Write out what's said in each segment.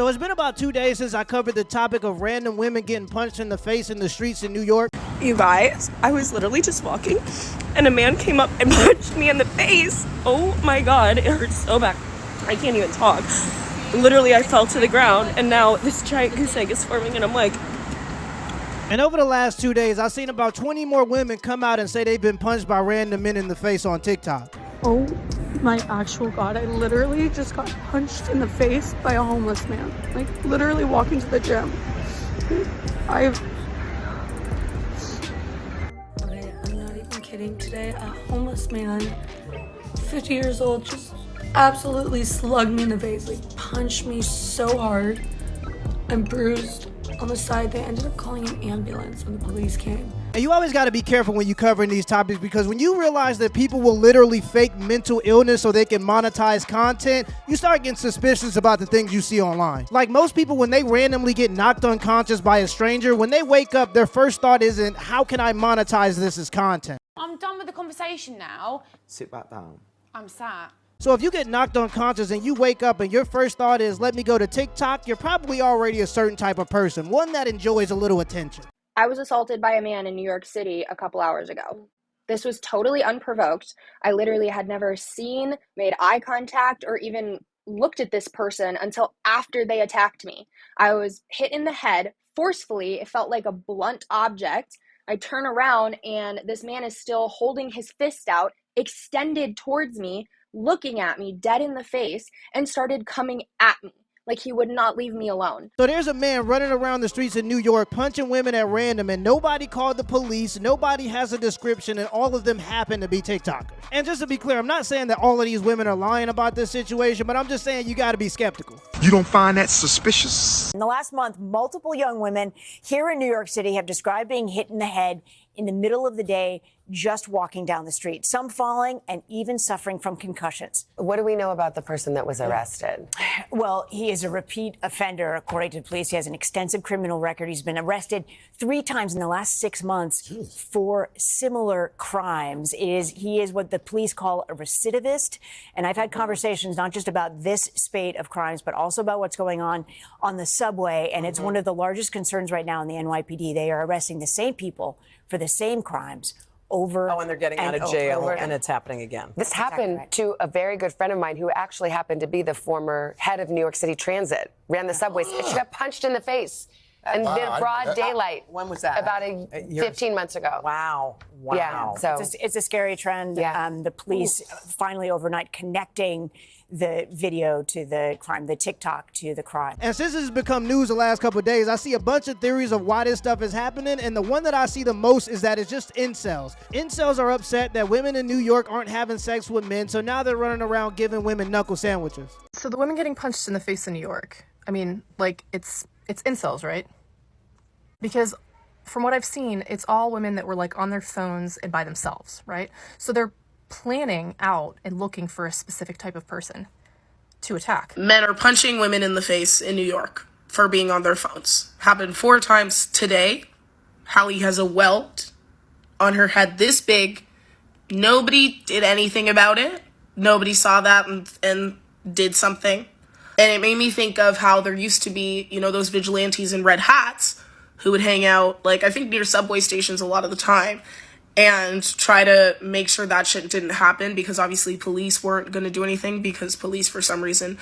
So it's been about 2 days since I covered the topic of random women getting punched in the face in the streets in New York. You guys, I was literally just walking and a man came up and punched me in the face. Oh my God, it hurts so bad. I can't even talk. Literally, I fell to the ground and now this giant goose egg is forming and I'm like... And over the last 2 days, I've seen about 20 more women come out and say they've been punched by random men in the face on TikTok. Oh my actual God, I literally just got punched in the face by a homeless man. Like, literally walking to the gym. Okay, I'm not even kidding. Today, a homeless man, 50 years old, just absolutely slugged me in the face. Like, punched me so hard. I'm bruised on the side. They ended up calling an ambulance when the police came. And you always got to be careful when you're covering these topics, because when you realize that people will literally fake mental illness so they can monetize content, you start getting suspicious about the things you see online. Like most people, when they randomly get knocked unconscious by a stranger, when they wake up, their first thought isn't, how can I monetize this as content? I'm done with the conversation now. Sit back down. I'm sat. So if you get knocked unconscious and you wake up and your first thought is, let me go to TikTok, you're probably already a certain type of person, one that enjoys a little attention. I was assaulted by a man in New York City a couple hours ago. This was totally unprovoked. I literally had never seen, made eye contact, or even looked at this person until after they attacked me. I was hit in the head forcefully. It felt like a blunt object. I turn around and this man is still holding his fist out, extended towards me, looking at me dead in the face, and started coming at me. Like he would not leave me alone. So there's a man running around the streets in New York punching women at random, and nobody called the police, nobody has a description, and all of them happen to be TikTokers. And just to be clear, I'm not saying that all of these women are lying about this situation, but I'm just saying you got to be skeptical. You don't find that suspicious? In the last month, multiple young women here in New York City have described being hit in the head in the middle of the day just walking down the street, some falling and even suffering from concussions. What do we know about the person that was arrested? Well, he is a repeat offender, according to police. He has an extensive criminal record. He's been arrested 3 times in the last 6 months for similar crimes. He is what the police call a recidivist. And I've had conversations not just about this spate of crimes, but also about what's going on the subway. And it's one of the largest concerns right now in the NYPD. They are arresting the same people for the same crimes over. Oh, and they're getting out of jail, and it's happening again. This happened to a very good friend of mine who actually happened to be the former head of New York City Transit, ran the subways. She got punched in the face in broad daylight. When was that? About 15 months ago. Wow. Yeah, so it's a scary trend. Yeah. The police finally overnight connecting the video to the crime, the TikTok to the crime. And since this has become news the last couple of days, I see a bunch of theories of why this stuff is happening, and the one that I see the most is that it's just incels. Incels are upset that women in New York aren't having sex with men, so now they're running around giving women knuckle sandwiches. So the women getting punched in the face in New York, I mean, like, it's incels, right? Because from what I've seen, it's all women that were like on their phones and by themselves, right? So they're planning out and looking for a specific type of person to attack. Men are punching women in the face in New York for being on their phones. Happened 4 times today. Hallie has a welt on her head this big. Nobody did anything about it. Nobody saw that and did something. And it made me think of how there used to be, those vigilantes in red hats who would hang out, like, I think near subway stations a lot of the time, and try to make sure that shit didn't happen, because obviously police weren't going to do anything, because police for some reason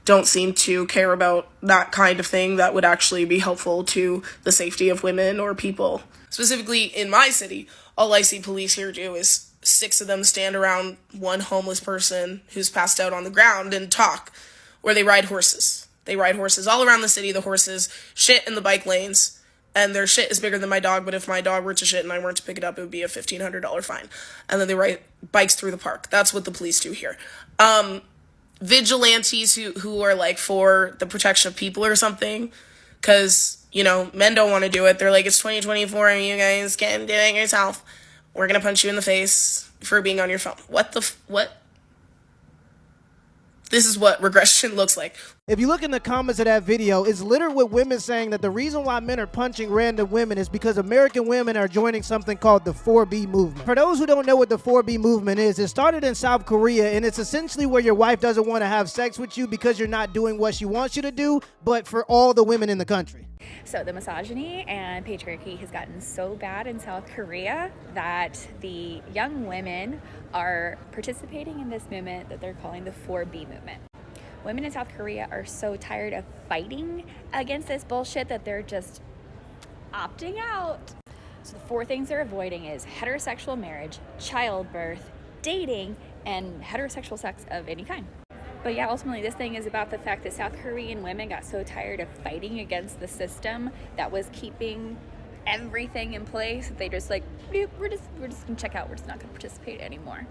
don't seem to care about that kind of thing that would actually be helpful to the safety of women or people. Specifically in my city, all I see police here do is 6 of them stand around one homeless person who's passed out on the ground and talk, or they ride horses. They ride horses all around the city. The horses shit in the bike lanes. And their shit is bigger than my dog, but if my dog were to shit and I weren't to pick it up, it would be a $1,500 fine. And then they ride bikes through the park. That's what the police do here. Vigilantes who are like for the protection of people or something, because, men don't want to do it. They're like, it's 2024 and you guys can't do it yourself. We're going to punch you in the face for being on your phone. What? This is what regression looks like. If you look in the comments of that video, it's littered with women saying that the reason why men are punching random women is because American women are joining something called the 4B movement. For those who don't know what the 4B movement is, it started in South Korea, and it's essentially where your wife doesn't want to have sex with you because you're not doing what she wants you to do, but for all the women in the country. So the misogyny and patriarchy has gotten so bad in South Korea that the young women are participating in this movement that they're calling the 4B movement. Women in South Korea are so tired of fighting against this bullshit that they're just opting out. So the 4 things they're avoiding is heterosexual marriage, childbirth, dating, and heterosexual sex of any kind. But yeah, ultimately this thing is about the fact that South Korean women got so tired of fighting against the system that was keeping everything in place that they just like, we're just gonna check out, we're just not gonna participate anymore.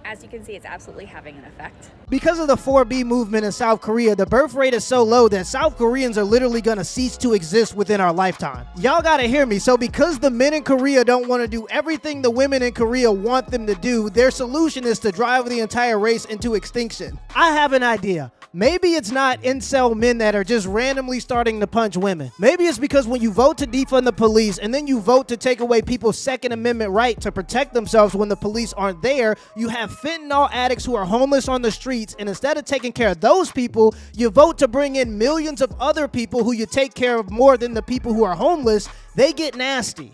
As you can see, it's absolutely having an effect. Because of the 4B movement in South Korea, the birth rate is so low that South Koreans are literally gonna cease to exist within our lifetime. Y'all gotta hear me. So because the men in Korea don't want to do everything the women in Korea want them to do, their solution is to drive the entire race into extinction. I have an idea. Maybe it's not incel men that are just randomly starting to punch women. Maybe it's because when you vote to defund the police and then you vote to take away people's Second Amendment right to protect themselves when the police aren't there, you have fentanyl addicts who are homeless on the streets, and instead of taking care of those people, you vote to bring in millions of other people who you take care of more than the people who are homeless. They get nasty.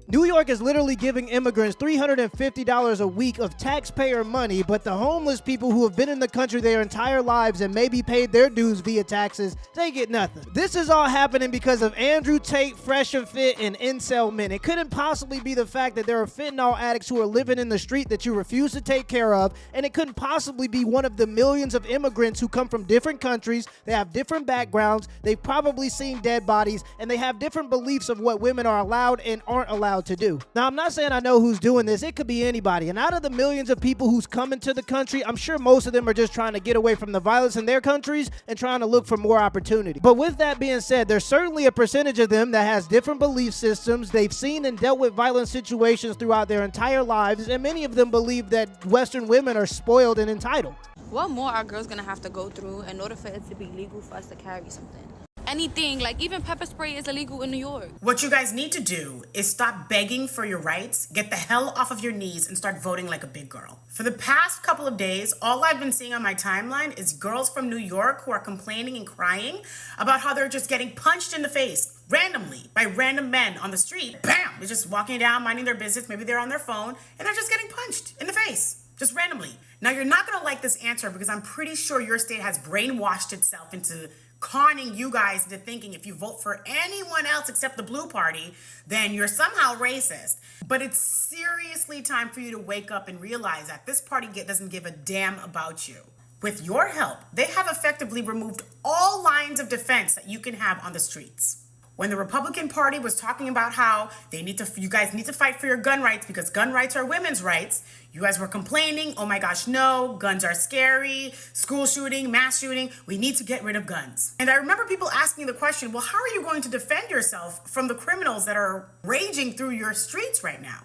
New York is literally giving immigrants $350 a week of taxpayer money, but the homeless people who have been in the country their entire lives and maybe paid their dues via taxes, they get nothing. This is all happening because of Andrew Tate, Fresh and Fit, and incel men. It couldn't possibly be the fact that there are fentanyl addicts who are living in the street that you refuse to take care of, and it couldn't possibly be one of the millions of immigrants who come from different countries, they have different backgrounds, they've probably seen dead bodies, and they have different beliefs of what women are allowed and aren't allowed to do. Now, I'm not saying I know who's doing this. It could be anybody. And out of the millions of people who's coming to the country, I'm sure most of them are just trying to get away from the violence in their countries and trying to look for more opportunity. But with that being said, there's certainly a percentage of them that has different belief systems. They've seen and dealt with violent situations throughout their entire lives, and many of them believe that Western women are spoiled and entitled. What more are girls gonna have to go through in order for it to be legal for us to carry something? Anything, like even pepper spray is illegal in New York. What you guys need to do is stop begging for your rights, get the hell off of your knees, and start voting like a big girl. For the past couple of days, all I've been seeing on my timeline is girls from New York who are complaining and crying about how they're just getting punched in the face randomly by random men on the street. Bam! They're just walking down, minding their business. Maybe they're on their phone, and they're just getting punched in the face, just randomly. Now, you're not gonna like this answer because I'm pretty sure your state has brainwashed itself into conning you guys into thinking if you vote for anyone else except the blue party, then you're somehow racist. But it's seriously time for you to wake up and realize that this party doesn't give a damn about you. With your help, they have effectively removed all lines of defense that you can have on the streets. When the Republican Party was talking about how you guys need to fight for your gun rights because gun rights are women's rights, you guys were complaining, oh my gosh, no, guns are scary, school shooting, mass shooting, we need to get rid of guns. And I remember people asking the question, well, how are you going to defend yourself from the criminals that are raging through your streets right now?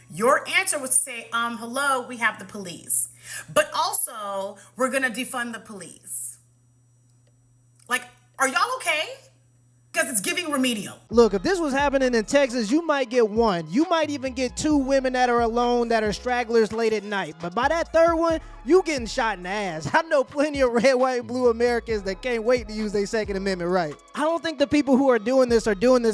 Your answer was to say, hello, we have the police. But also, we're gonna defund the police. Like, are y'all okay? Because it's giving remedial. Look, if this was happening in Texas, you might get one. You might even get 2 women that are alone that are stragglers late at night. But by that third one, you getting shot in the ass. I know plenty of red, white, and blue Americans that can't wait to use their Second Amendment right. I don't think the people who are doing this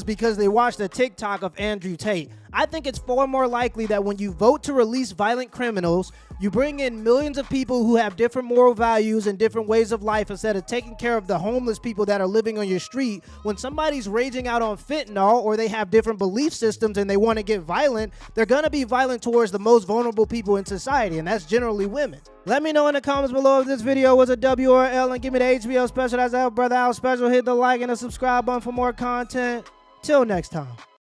because they watched a TikTok of Andrew Tate. I think it's far more likely that when you vote to release violent criminals, you bring in millions of people who have different moral values and different ways of life instead of taking care of the homeless people that are living on your street. When somebody's raging out on fentanyl or they have different belief systems and they want to get violent, they're going to be violent towards the most vulnerable people in society, and that's generally women. Let me know in the comments below if this video was a W or L, and give me the HBO special. That's our brother Al special. Hit the like and the subscribe button for more content. Till next time.